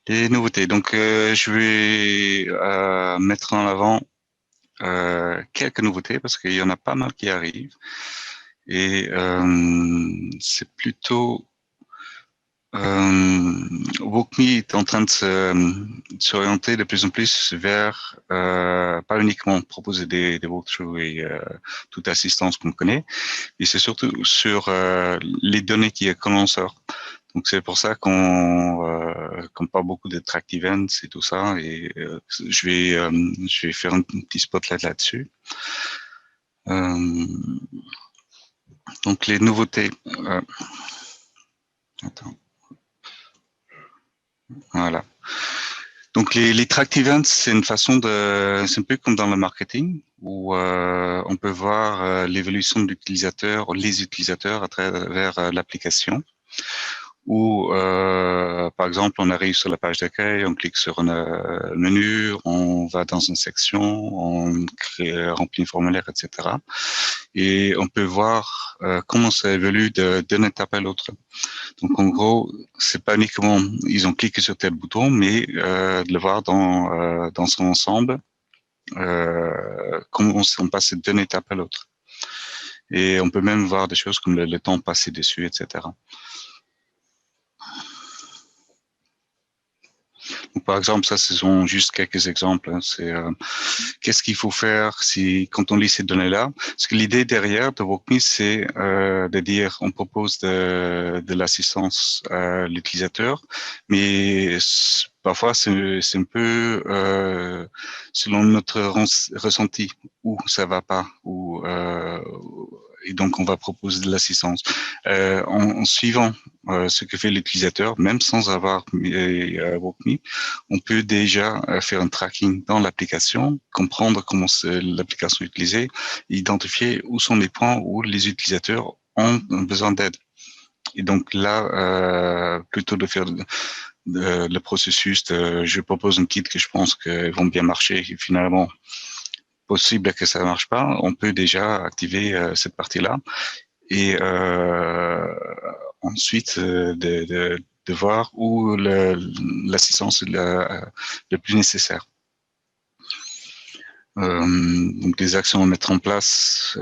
Les nouveautés. Donc, je vais mettre en avant quelques nouveautés parce qu'il y en a pas mal qui arrivent. Et c'est plutôt... WalkMe est en train de s'orienter de plus en plus vers pas uniquement proposer des walkthroughs et toute assistance qu'on connaît, et c'est surtout sur les données qui est commenceur. Donc c'est pour ça qu'on parle beaucoup de tracked events et tout ça, et je vais faire un petit spotlight là-dessus. Donc les nouveautés. Attends. Voilà. Donc les tracked events, c'est une façon c'est un peu comme dans le marketing où on peut voir l'évolution de l'utilisateur, les utilisateurs à travers l'application. Ou par exemple, on arrive sur la page d'accueil, on clique sur un menu, on va dans une section, on remplit un formulaire, etc. Et on peut voir comment ça évolue d'une étape à l'autre. Donc en gros, c'est pas uniquement ils ont cliqué sur tel bouton, mais de le voir dans son ensemble, comment on passe d'une étape à l'autre. Et on peut même voir des choses comme le temps passé dessus, etc. Donc, par exemple, ça, ce sont juste quelques exemples. Hein. C'est qu'est-ce qu'il faut faire quand on lit ces données-là. Parce que l'idée derrière de WalkMe, c'est de dire, on propose de l'assistance à l'utilisateur, mais parfois c'est un peu selon notre ressenti où ça va pas, et donc on va proposer de l'assistance en suivant ce que fait l'utilisateur, même sans avoir WalkMe. On peut déjà faire un tracking dans l'application, comprendre comment l'application est utilisée, identifier où sont les points où les utilisateurs ont besoin d'aide. Et donc là, plutôt de faire le processus je propose un kit que je pense qu'ils vont bien marcher et finalement possible que ça ne marche pas, on peut déjà activer cette partie-là et ensuite de voir où l'assistance est le plus nécessaire. Donc des actions à mettre en place,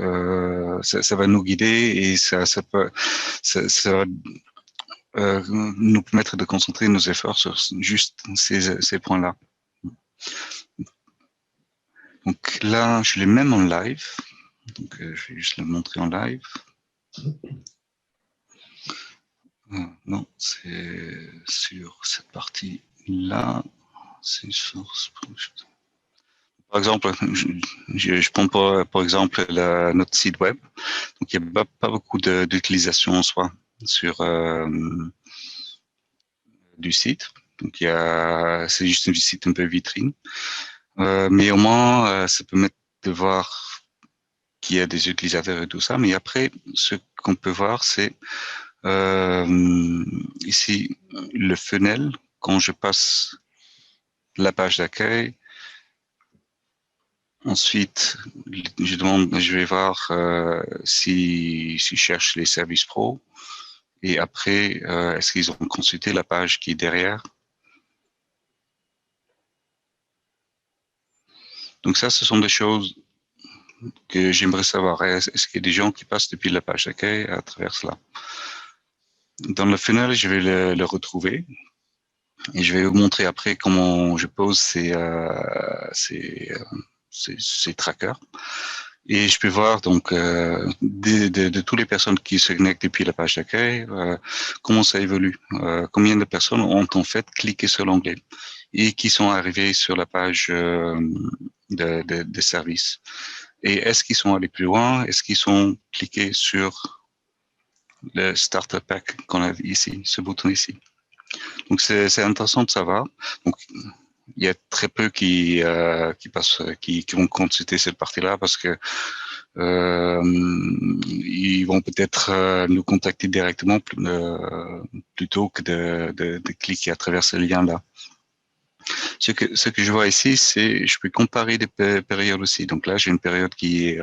ça va nous guider et ça va nous permettre de concentrer nos efforts sur juste ces points-là. Donc là, je l'ai même en live. Donc je vais juste le montrer en live. Non, c'est sur cette partie-là. C'est sur par exemple, je prends par exemple notre site web. Donc, il n'y a pas beaucoup d'utilisation en soi sur du site. Donc, c'est juste une visite un peu vitrine. Mais au moins, ça permet de voir qu'il y a des utilisateurs et tout ça. Mais après, ce qu'on peut voir, c'est ici le funnel. Quand je passe la page d'accueil, ensuite, je vais voir si je cherche les services pro. Et après, est-ce qu'ils ont consulté la page qui est derrière? Donc ça, ce sont des choses que j'aimerais savoir. Est-ce qu'il y a des gens qui passent depuis la page d'accueil à travers cela? Dans le funnel, je vais le retrouver et je vais vous montrer après comment je pose ces trackers. Et je peux voir donc de toutes les personnes qui se connectent depuis la page d'accueil, comment ça évolue, combien de personnes ont en fait cliqué sur l'onglet et qui sont arrivés sur la page de service. Et est-ce qu'ils sont allés plus loin? Est-ce qu'ils sont cliqués sur le Starter Pack qu'on a ici, ce bouton ici? Donc c'est intéressant de savoir. Donc il y a très peu qui vont consulter cette partie-là parce que ils vont peut-être nous contacter directement plutôt que de cliquer à travers ce lien-là. Ce que je vois ici, c'est je peux comparer des périodes aussi. Donc là, j'ai une période qui est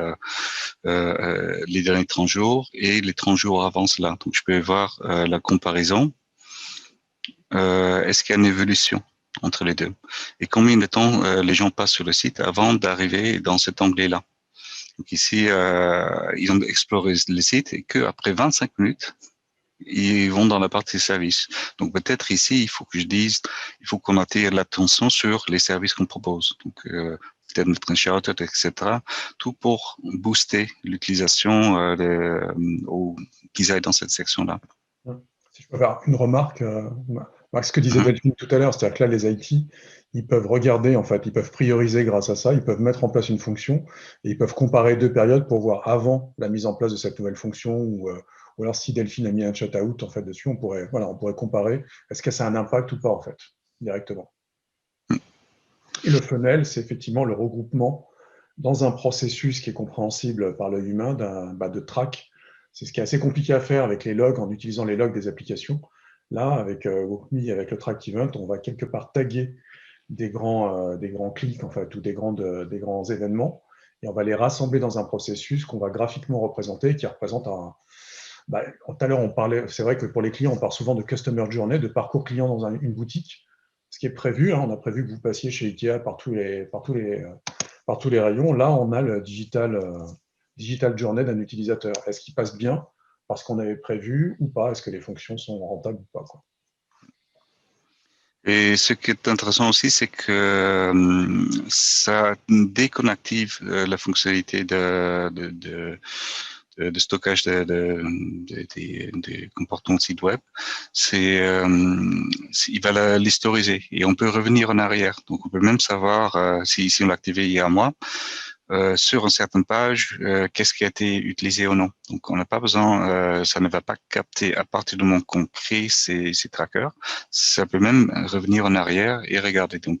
les derniers 30 jours et les 30 jours avant cela. Donc je peux voir la comparaison. Est-ce qu'il y a une évolution? entre les deux. Et combien de temps les gens passent sur le site avant d'arriver dans cet onglet-là. Donc ici, ils ont exploré le site et qu'après 25 minutes, ils vont dans la partie service. Donc peut-être ici, il faut que je dise, il faut qu'on attire l'attention sur les services qu'on propose. Donc peut-être mettre un shout-out, etc. Tout pour booster l'utilisation ou qu'ils aillent dans cette section-là. Si je peux faire une remarque, ce que disait Delphine tout à l'heure, c'est-à-dire que là, les IT, ils peuvent regarder, en fait, ils peuvent prioriser grâce à ça, ils peuvent mettre en place une fonction et ils peuvent comparer deux périodes pour voir avant la mise en place de cette nouvelle fonction ou alors si Delphine a mis un chat-out en fait dessus, on pourrait comparer est-ce que ça a un impact ou pas en fait, directement. Et le funnel, c'est effectivement le regroupement dans un processus qui est compréhensible par l'œil humain de track. C'est ce qui est assez compliqué à faire avec les logs, en utilisant les logs des applications. Là, avec WalkMe, avec le track event, on va quelque part taguer des grands clics en fait, ou des grands événements, et on va les rassembler dans un processus qu'on va graphiquement représenter, qui représente un. Tout à l'heure, on parlait, c'est vrai que pour les clients, on parle souvent de customer journey, de parcours client dans une boutique, ce qui est prévu. On a prévu que vous passiez chez Ikea par tous les rayons. Là, on a le digital journey d'un utilisateur. Est-ce qu'il passe bien parce qu'on avait prévu ou pas? Est-ce que les fonctions sont rentables ou pas, quoi. Et ce qui est intéressant aussi, c'est que ça, dès qu'on active la fonctionnalité de stockage des comportements de site web, il va l'historiser et on peut revenir en arrière. Donc on peut même savoir si on l'a activé il y a un mois, sur une certaine page, qu'est-ce qui a été utilisé ou non. Donc, on n'a pas besoin, ça ne va pas capter à partir du moment qu'on crée ces trackers. Ça peut même revenir en arrière et regarder. Donc,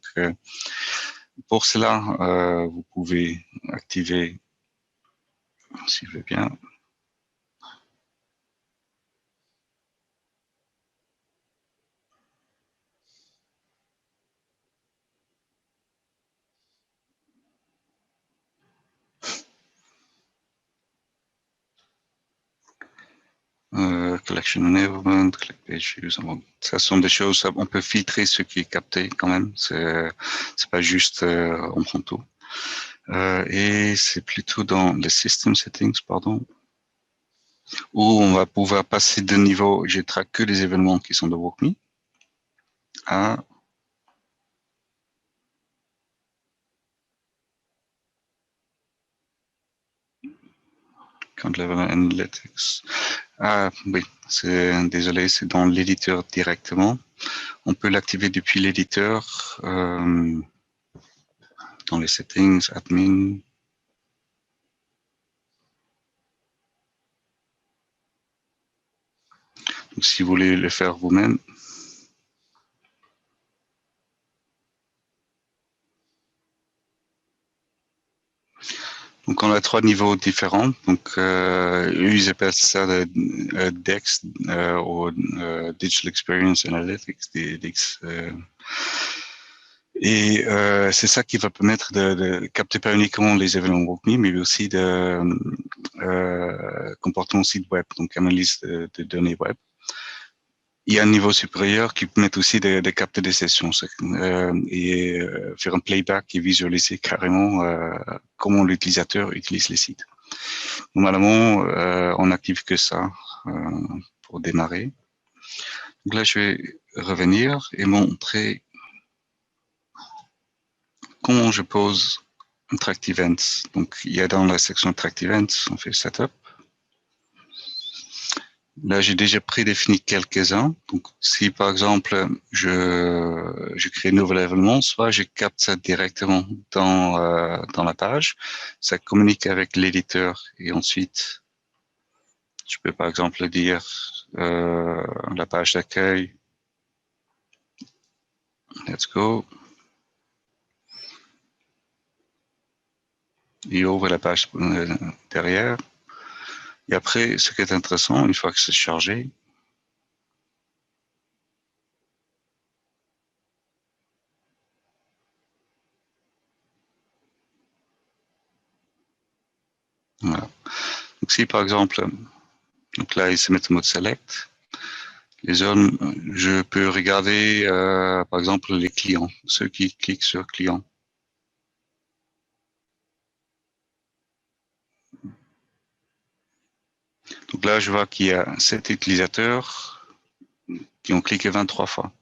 pour cela, vous pouvez activer, si je veux bien. Collection enablement, click page use. Ça sont des choses, on peut filtrer ce qui est capté quand même. C'est pas juste on prend tout. Et c'est plutôt dans les system settings, pardon, où on va pouvoir passer de niveau, je traque que les événements qui sont de WalkMe à Count Level Analytics. Ah oui, désolé, c'est dans l'éditeur directement. On peut l'activer depuis l'éditeur, dans les settings, admin. Donc, si vous voulez le faire vous-même, donc on a 3 niveaux différents. Donc ils appellent ça DEX ou Digital Experience Analytics, DX. Et c'est ça qui va permettre de capter pas uniquement les événements WalkMe, mais aussi de comportement site web, donc analyse de données web. Il y a un niveau supérieur qui permet aussi de capter des sessions et faire un playback et visualiser carrément comment l'utilisateur utilise les sites. Normalement, on n'active que ça pour démarrer. Donc là, je vais revenir et montrer comment je pose un tracked events. Donc, il y a dans la section tracked events, on fait setup. Là, j'ai déjà prédéfini quelques-uns. Donc, si par exemple, je crée un nouvel événement, soit je capte ça directement dans la page, ça communique avec l'éditeur et ensuite, je peux par exemple dire la page d'accueil, let's go, et ouvre la page derrière. Et après, ce qui est intéressant, une fois que c'est chargé, voilà. Donc si par exemple, donc là, il se met en mode select, Les zones, je peux regarder, par exemple, les clients, ceux qui cliquent sur clients. Donc là, je vois qu'il y a 7 utilisateurs qui ont cliqué 23 fois.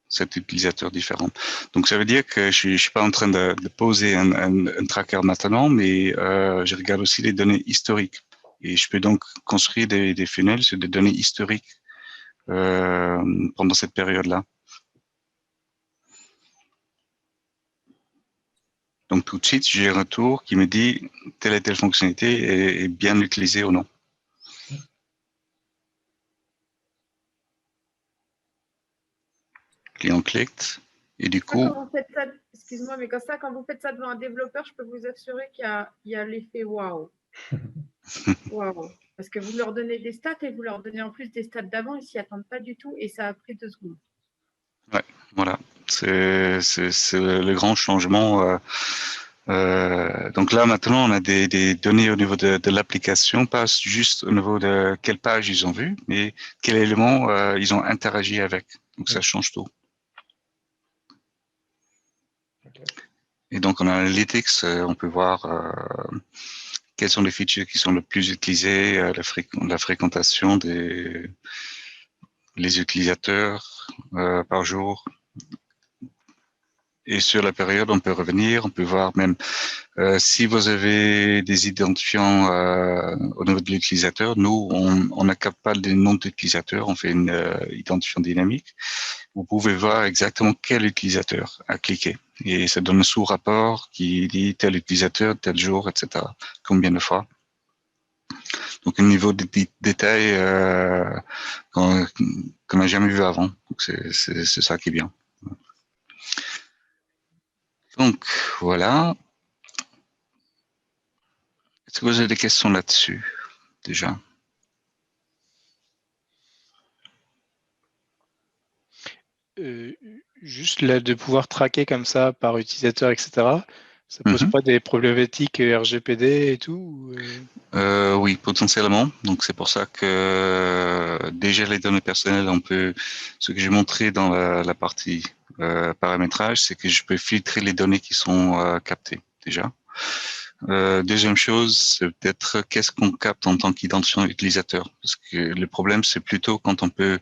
7 utilisateurs différents. Donc ça veut dire que je suis pas en train de poser un tracker maintenant, mais je regarde aussi les données historiques. Et je peux donc construire des funnels sur des données historiques pendant cette période-là. Donc tout de suite, j'ai un retour qui me dit telle et telle fonctionnalité est bien utilisée ou non. Client clique et du coup. Quand vous faites ça, excuse-moi, mais quand vous faites ça devant un développeur, je peux vous assurer qu'il y a l'effet waouh. Waouh. Parce que vous leur donnez des stats et vous leur donnez en plus des stats d'avant, ils s'y attendent pas du tout et ça a pris 2 secondes. Ouais, voilà. C'est le grand changement. Donc là, maintenant, on a des données au niveau de l'application, pas juste au niveau de quelle page ils ont vu, mais quel élément ils ont interagi avec. Donc ça change tout. Okay. Et donc en Analytics, on peut voir quels sont les features qui sont le plus utilisés, la fréquentation des les utilisateurs par jour. Et sur la période, on peut revenir, on peut voir même si vous avez des identifiants au niveau de l'utilisateur. Nous, on n'accapte pas les noms d'utilisateurs, on fait une identifiant dynamique. Vous pouvez voir exactement quel utilisateur a cliqué. Et ça donne un sous-rapport qui dit tel utilisateur, tel jour, etc. Combien de fois. Donc, un niveau de détail qu'on n'a jamais vu avant. Donc, c'est ça qui est bien. Donc, voilà. Est-ce que vous avez des questions là-dessus, déjà? Juste là, de pouvoir traquer comme ça par utilisateur, etc., ça pose pas des problématiques RGPD et tout Oui, potentiellement. Donc c'est pour ça que déjà les données personnelles, ce que j'ai montré dans la partie paramétrage, c'est que je peux filtrer les données qui sont captées déjà. Deuxième chose, c'est peut-être qu'est-ce qu'on capte en tant qu'identifiant utilisateur. Parce que le problème, c'est plutôt quand on peut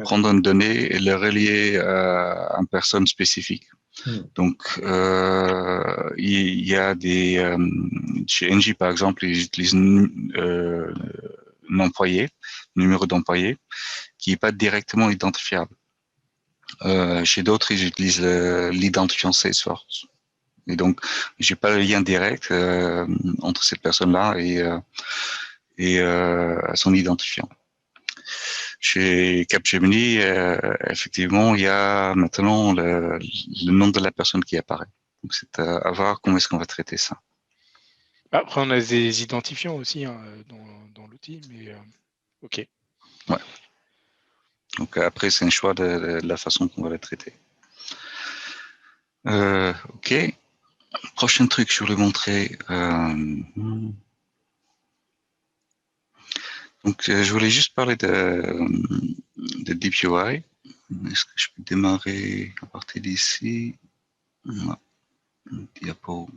prendre une donnée et la relier à une personne spécifique. Donc, il y a chez Engie par exemple, ils utilisent un employé, numéro d'employé, qui n'est pas directement identifiable. Chez d'autres, ils utilisent l'identifiant Salesforce. Et donc, j'ai pas le lien direct entre cette personne-là et son identifiant. Chez Capgemini, effectivement, il y a maintenant le nom de la personne qui apparaît. Donc, c'est à voir comment est-ce qu'on va traiter ça. Après, on a des identifiants aussi hein, dans l'outil, mais OK. Ouais. Donc, après, c'est un choix de la façon qu'on va le traiter. OK. Prochain truc, je voulais montrer. Donc, je voulais juste parler de DeepUI. Est-ce que je peux démarrer à partir d'ici? Diapo.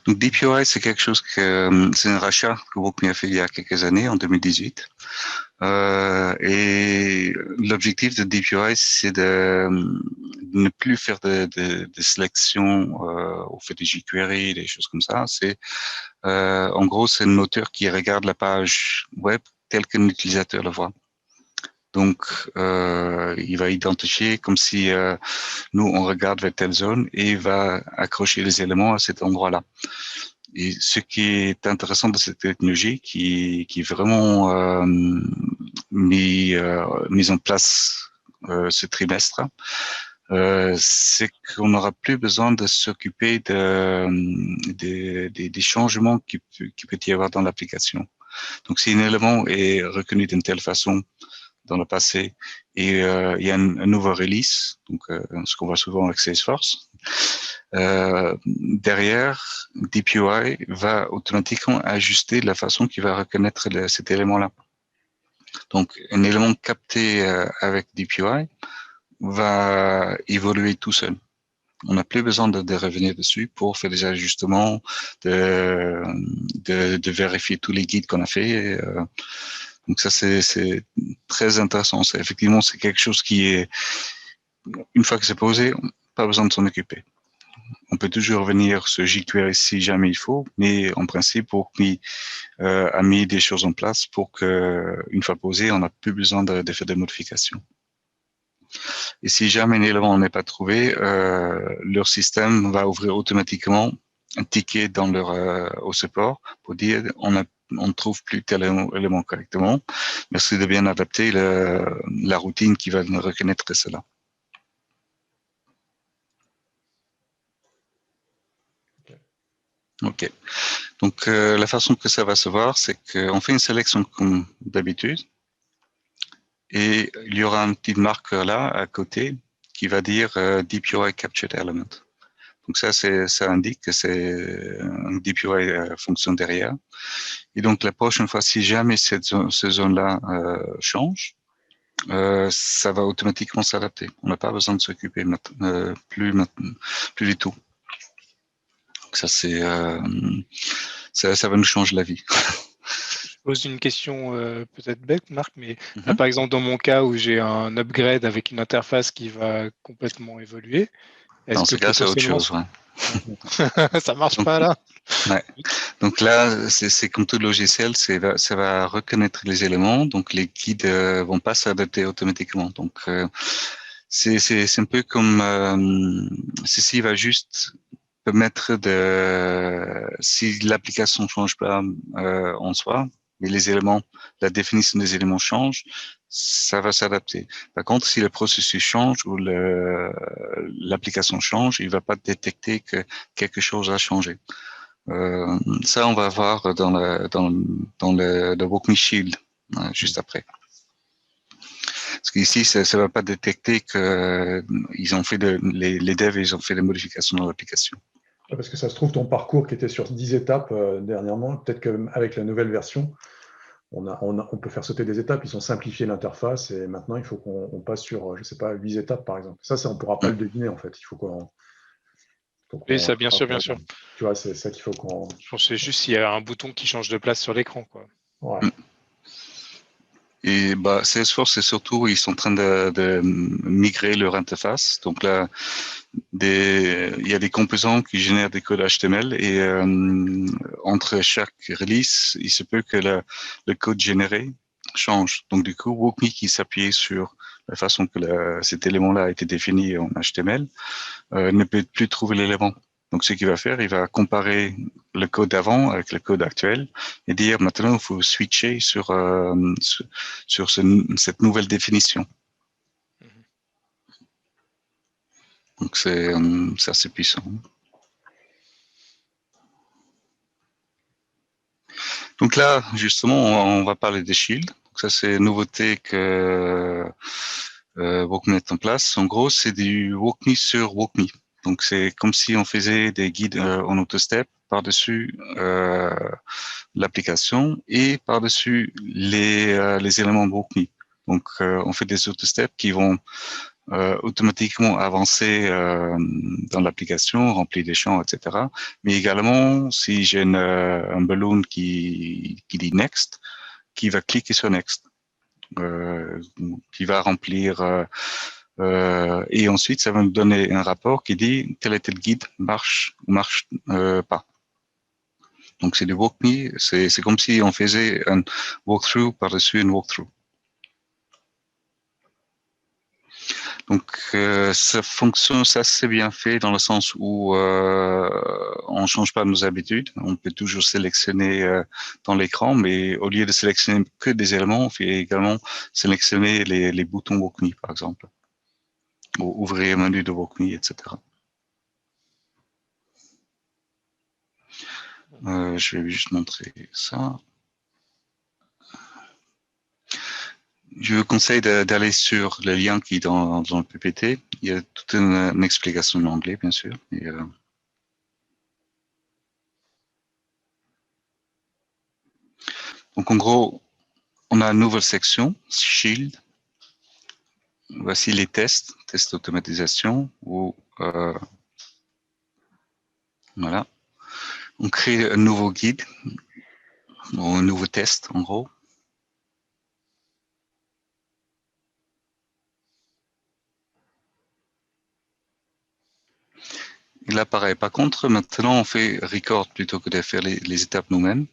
Donc DeepUI, c'est quelque chose c'est un rachat que WalkMe a fait il y a quelques années, en 2018. Et l'objectif de DeepUI, c'est de ne plus faire de sélection au fait des jQuery, des choses comme ça. En gros, c'est un moteur qui regarde la page web telle qu'un utilisateur le voit. Donc, il va identifier comme si nous, on regarde vers telle zone et il va accrocher les éléments à cet endroit-là. Et ce qui est intéressant de cette technologie, qui est vraiment mise en place ce trimestre, c'est qu'on n'aura plus besoin de s'occuper des changements qui peut y avoir dans l'application. Donc, si un élément est reconnu d'une telle façon dans le passé et il y a un nouveau release, donc ce qu'on voit souvent avec Salesforce, derrière, DeepUI va automatiquement ajuster la façon qu'il va reconnaître cet élément-là. Donc, un élément capté avec DeepUI va évoluer tout seul. On n'a plus besoin de revenir dessus pour faire des ajustements, de vérifier tous les guides qu'on a fait. Donc ça, c'est très intéressant. Effectivement, c'est quelque chose qui est, une fois que c'est posé, pas besoin de s'en occuper. On peut toujours venir sur jQuery si jamais il faut, mais en principe, WalkMe a mis des choses en place pour que, une fois posé, on n'a plus besoin de faire des modifications. Et si jamais un élément n'est pas trouvé, leur système va ouvrir automatiquement un ticket dans leur au support pour dire on ne trouve plus tel élément correctement. Merci de bien adapter la routine qui va reconnaître cela. OK. Donc, la façon que ça va se voir, c'est qu'on fait une sélection comme d'habitude. Et il y aura un petit marqueur là, à côté, qui va dire DeepUI Captured Element. Donc ça indique que c'est un DeepUI fonction derrière. Et donc, la prochaine fois, si jamais cette zone-là change, ça va automatiquement s'adapter. On n'a pas besoin de s'occuper plus du tout. Donc ça, ça va nous changer la vie. Je pose une question peut-être bête, Marc, mais là, par exemple, dans mon cas où j'ai un upgrade avec une interface qui va complètement évoluer, dans ce cas, c'est autre chose. Ouais. Ça marche pas là. Ouais. Donc là, c'est comme tout logiciel, ça va reconnaître les éléments, donc les guides vont pas s'adapter automatiquement. Donc c'est un peu comme ceci va juste permettre si l'application change pas en soi, mais les éléments, la définition des éléments change, ça va s'adapter. Par contre, si le processus change ou l'application change, il va pas détecter que quelque chose a changé. Ça, on va voir dans le WalkMe Shield juste après. Parce qu'ici, ça ne va pas détecter que ils ont fait les devs, ils ont fait des modifications dans l'application. Parce que ça se trouve, ton parcours qui était sur 10 étapes dernièrement, peut-être qu'avec la nouvelle version, on peut faire sauter des étapes, ils ont simplifié l'interface et maintenant il faut qu'on passe sur, je ne sais pas, 8 étapes par exemple. Ça on ne pourra pas le deviner en fait. Il faut qu'on. Oui, ça, bien sûr, bien sûr. Tu vois, c'est ça qu'il faut qu'on. Je pense que c'est juste s'il y a un bouton qui change de place sur l'écran, quoi. Ouais. Et Salesforce, c'est surtout, ils sont en train de migrer leur interface. Donc là, il y a des composants qui génèrent des codes HTML et entre chaque release, il se peut que le code généré change. Donc du coup, WalkMe qui s'appuie sur la façon que cet élément-là a été défini en HTML ne peut plus trouver l'élément. Donc, ce qu'il va faire, il va comparer le code d'avant avec le code actuel et dire maintenant, il faut switcher sur cette nouvelle définition. Donc, c'est assez puissant. Donc là, justement, on va parler des shields. Donc, ça, c'est une nouveauté que WalkMe met en place. En gros, c'est du WalkMe sur WalkMe. Donc, c'est comme si on faisait des guides en autostep par-dessus l'application et par-dessus les éléments WalkMe. Donc, on fait des autosteps qui vont automatiquement avancer dans l'application, remplir des champs, etc. Mais également, si j'ai un balloon qui dit Next, qui va cliquer sur Next, qui va remplir... et ensuite, ça va nous donner un rapport qui dit tel et tel guide marche ou marche pas. Donc, c'est du WalkMe, c'est comme si on faisait un walkthrough par-dessus une walkthrough. Donc, ça fonctionne, ça c'est bien fait dans le sens où on change pas nos habitudes. On peut toujours sélectionner dans l'écran, mais au lieu de sélectionner que des éléments, on fait également sélectionner les boutons WalkMe, par exemple. Ou ouvrir un menu de WalkMe, etc. Je vais juste montrer ça. Je vous conseille d'aller sur le lien qui est dans le PPT. il y a toute une explication en anglais, bien sûr. Et, donc, en gros, on a une nouvelle section, Shield. Voici les tests d'automatisation. Voilà. On crée un nouveau guide, ou un nouveau test, en gros. Et là, pareil. Par contre, maintenant, on fait record plutôt que de faire les étapes nous-mêmes.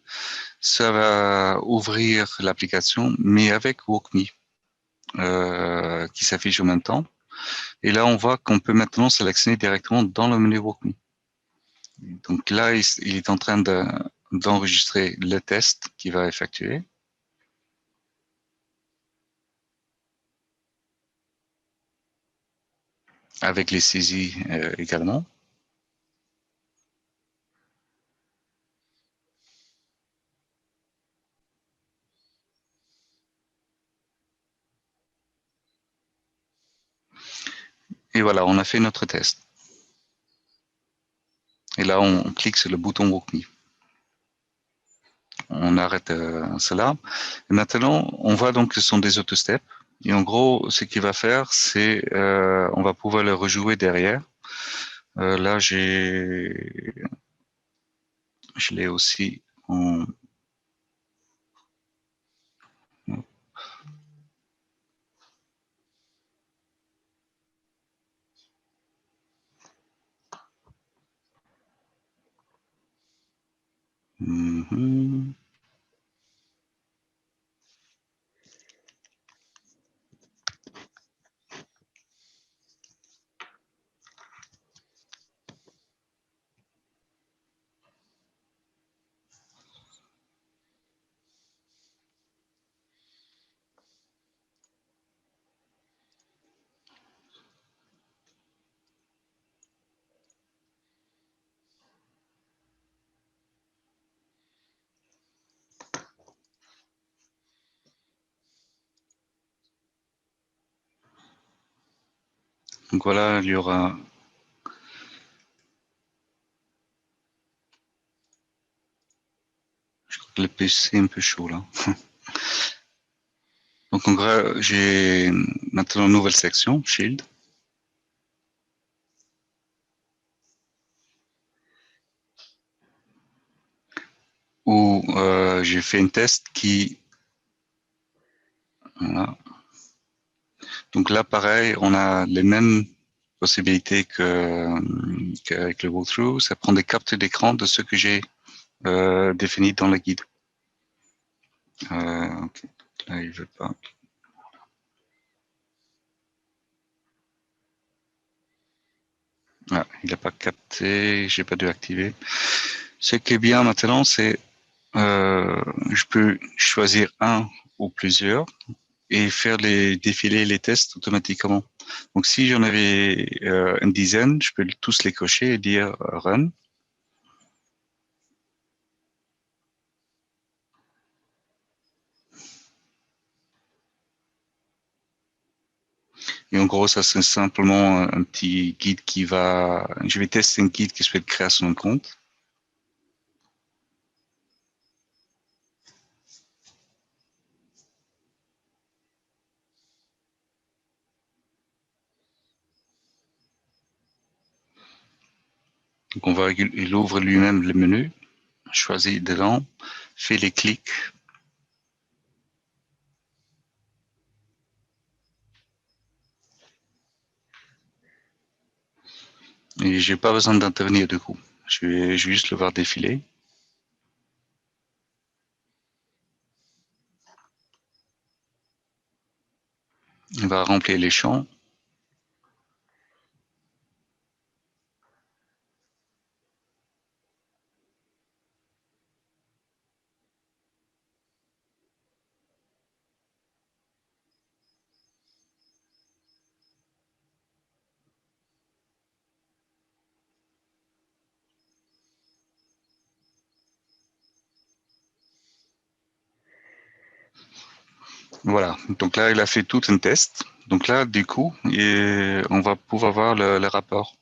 Ça va ouvrir l'application, mais avec WalkMe, qui s'affiche en même temps. Et là, on voit qu'on peut maintenant sélectionner directement dans le menu WalkMe. Donc là, il est en train d'enregistrer le test qu'il va effectuer. Avec les saisies également. Et voilà, on a fait notre test. Et là, on clique sur le bouton WalkMe. On arrête cela. Et maintenant, on voit donc que ce sont des autosteps. Et en gros, ce qu'il va faire, c'est on va pouvoir le rejouer derrière. Là, je l'ai aussi en... Donc voilà, il y aura... Je crois que le PC est un peu chaud là. Donc en gros, j'ai maintenant une nouvelle section, Shield. Où j'ai fait un test qui... Voilà. Donc là, pareil, on a les mêmes possibilités qu'avec le walkthrough. Ça prend des captures d'écran de ce que j'ai défini dans le guide. Okay. Là, il veut pas. Ah, il n'a pas capté, j'ai pas dû activer. Ce qui est bien maintenant, c'est je peux choisir un ou plusieurs et faire défiler les tests automatiquement. Donc si j'en avais une dizaine, je peux tous les cocher et dire run. Et en gros, ça c'est simplement un petit guide qui va... Je vais tester un guide qui s'appelle création de compte. Donc il ouvre lui-même le menu, choisit dedans, fait les clics. Et j'ai pas besoin d'intervenir du coup. Je vais juste le voir défiler. Il va remplir les champs. Voilà, donc là il a fait tout un test. Donc là, du coup, on va pouvoir voir le rapport.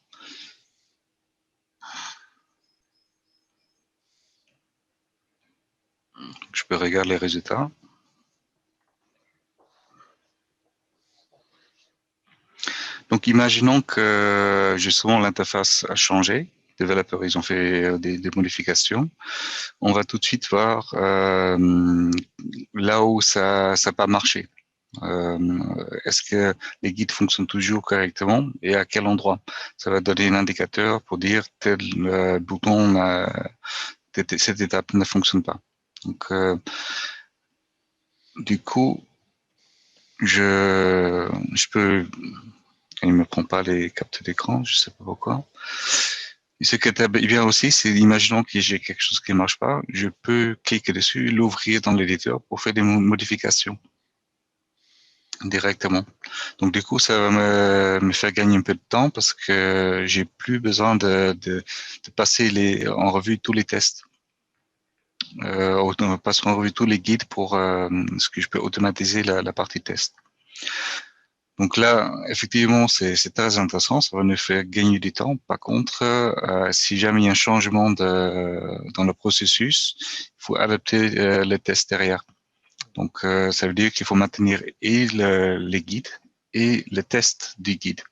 Je peux regarder les résultats. Donc, imaginons que justement l'interface a changé. Les développeurs, ils ont fait des modifications. On va tout de suite voir là où ça n'a pas marché. Est-ce que les guides fonctionnent toujours correctement et à quel endroit? Ça va donner un indicateur pour dire tel bouton, cette étape ne fonctionne pas. Donc, du coup, je peux, il me prend pas les captures d'écran, je sais pas pourquoi. Et ce qui est bien aussi, c'est imaginons que j'ai quelque chose qui marche pas, je peux cliquer dessus, l'ouvrir dans l'éditeur pour faire des modifications directement. Donc du coup, ça va me faire gagner un peu de temps parce que j'ai plus besoin de passer en revue tous les tests. Passer en revue tous les guides pour ce que je peux automatiser la partie test. Donc là, effectivement, c'est très intéressant, ça va nous faire gagner du temps. Par contre, si jamais il y a un changement dans le processus, il faut adapter les tests derrière. Donc, ça veut dire qu'il faut maintenir et les guides et le test du guide.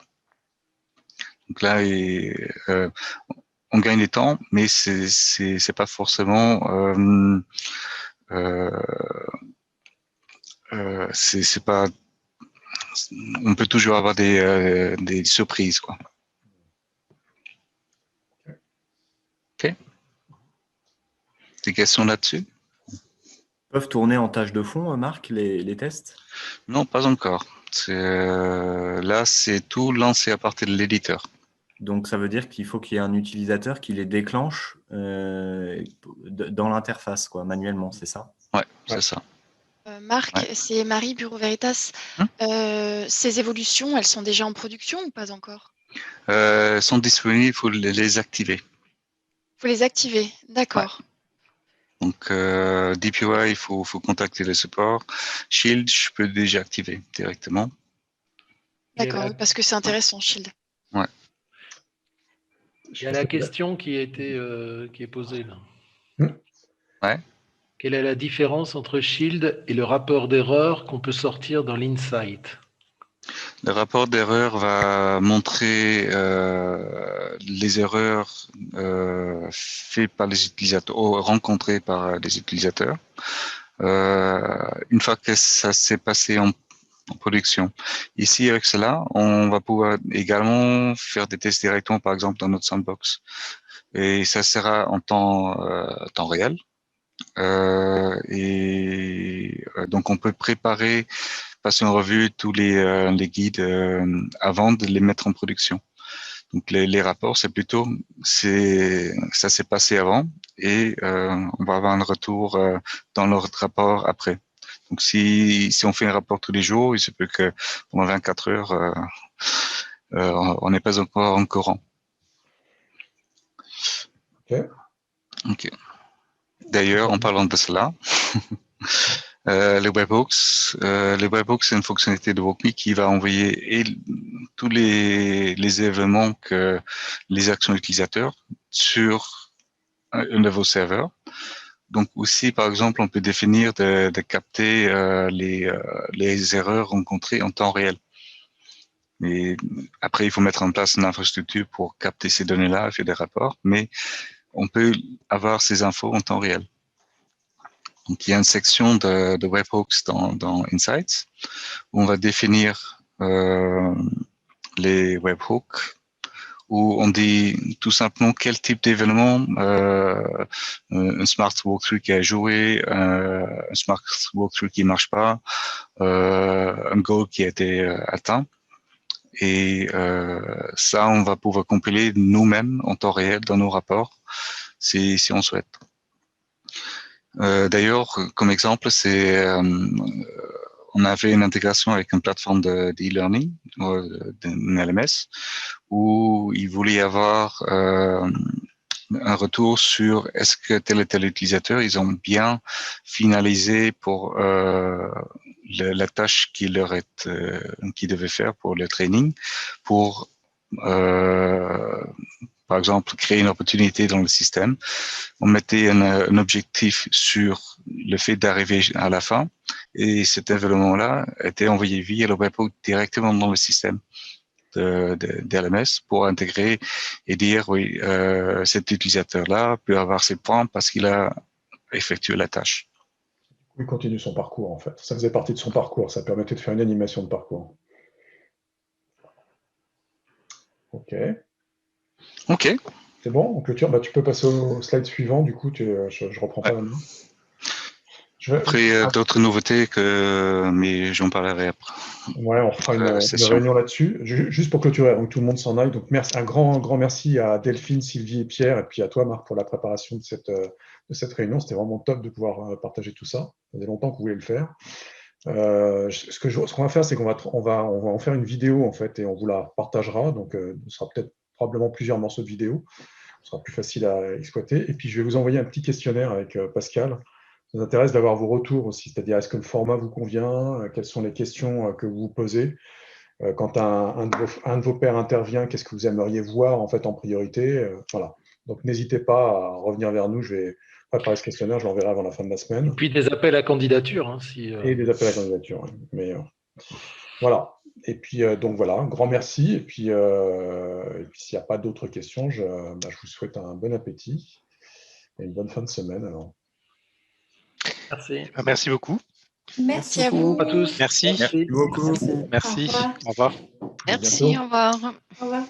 Donc là, on gagne du temps, mais c'est pas forcément c'est pas. On peut toujours avoir des surprises, quoi. Ok. Des questions là-dessus? Peuvent tourner en tâche de fond, Marc, les tests? Non, pas encore. Là, c'est tout lancé à partir de l'éditeur. Donc, ça veut dire qu'il faut qu'il y ait un utilisateur qui les déclenche dans l'interface, quoi, manuellement, c'est ça? Ouais, c'est ça. Marc, Ouais. c'est Marie, Bureau Veritas. Ces évolutions, elles sont déjà en production ou pas encore? Sont disponibles, il faut les activer. Il faut les activer, d'accord. Ouais. Donc, DPY, il faut contacter le support. Shield, je peux déjà activer directement. D'accord, parce que c'est intéressant, Shield. Ouais. Il y a la question qui est posée là. Ouais. Quelle est la différence entre Shield et le rapport d'erreur qu'on peut sortir dans l'Insight? Le rapport d'erreur va montrer les erreurs faites par les utilisateurs, ou rencontrées par les utilisateurs. Une fois que ça s'est passé en production. Ici, avec cela, on va pouvoir également faire des tests directement, par exemple, dans notre sandbox. Et ça sera en temps réel. Donc, on peut passer en revue tous les guides avant de les mettre en production. Donc, les rapports, c'est plutôt, ça s'est passé avant et on va avoir un retour dans notre rapport après. Donc, si on fait un rapport tous les jours, il se peut que pendant 24 heures, on n'est pas encore en courant. Ok. D'ailleurs, en parlant de cela, les webhooks, c'est une fonctionnalité de WalkMe qui va envoyer tous les événements les actions utilisateurs sur un de vos serveurs. Donc aussi, par exemple, on peut définir de capter les erreurs rencontrées en temps réel. Et après, il faut mettre en place une infrastructure pour capter ces données-là et faire des rapports, mais on peut avoir ces infos en temps réel. Donc, il y a une section de webhooks dans Insights où on va définir les webhooks, où on dit tout simplement quel type d'événement, un smart walkthrough qui a joué, un smart walkthrough qui marche pas, un goal qui a été atteint. Et ça, on va pouvoir compiler nous-mêmes en temps réel dans nos rapports, si on souhaite. D'ailleurs, comme exemple, on avait une intégration avec une plateforme d'e-learning, d'une LMS, où il voulait y avoir un retour sur est-ce que tel et tel utilisateur, ils ont bien finalisé pour la tâche qui leur est, qu'ils devaient faire pour le training, pour par exemple créer une opportunité dans le système. On mettait un objectif sur le fait d'arriver à la fin et cet événement-là était envoyé via le webhook directement dans le système d'LMS pour intégrer et dire oui, cet utilisateur-là peut avoir ses points parce qu'il a effectué la tâche. Il continue son parcours en fait. Ça faisait partie de son parcours, ça permettait de faire une animation de parcours. Ok. Ok. C'est bon, on clôture. Bah, tu peux passer au slide suivant, du coup, je reprends pas la main. Après, d'autres nouveautés, mais j'en parlerai après. Ouais, on fera une réunion là-dessus. Juste pour clôturer, avant que tout le monde s'en aille. Donc, merci, un grand merci à Delphine, Sylvie et Pierre, et puis à toi, Marc, pour la préparation de cette réunion. C'était vraiment top de pouvoir partager tout ça. Ça faisait longtemps que vous voulez le faire. Ce qu'on va faire, c'est qu'on va en faire une vidéo, en fait, et on vous la partagera. Donc, ce sera probablement plusieurs morceaux de vidéo. Ce sera plus facile à exploiter. Et puis, je vais vous envoyer un petit questionnaire avec Pascal. Ça nous intéresse d'avoir vos retours aussi, c'est-à-dire est-ce que le format vous convient, quelles sont les questions que vous vous posez, quand un de vos pairs intervient, qu'est-ce que vous aimeriez voir en fait en priorité, voilà. Donc n'hésitez pas à revenir vers nous, je vais préparer ce questionnaire, je l'enverrai avant la fin de la semaine. Et puis des appels à candidature. Hein, Et des appels à candidature, oui. Mais voilà. Et puis donc voilà, un grand merci. Et puis s'il n'y a pas d'autres questions, je vous souhaite un bon appétit et une bonne fin de semaine alors. Merci. Merci beaucoup. Merci à vous. À tous. Merci. Merci beaucoup. Merci. Au revoir. Merci, au revoir. Au revoir.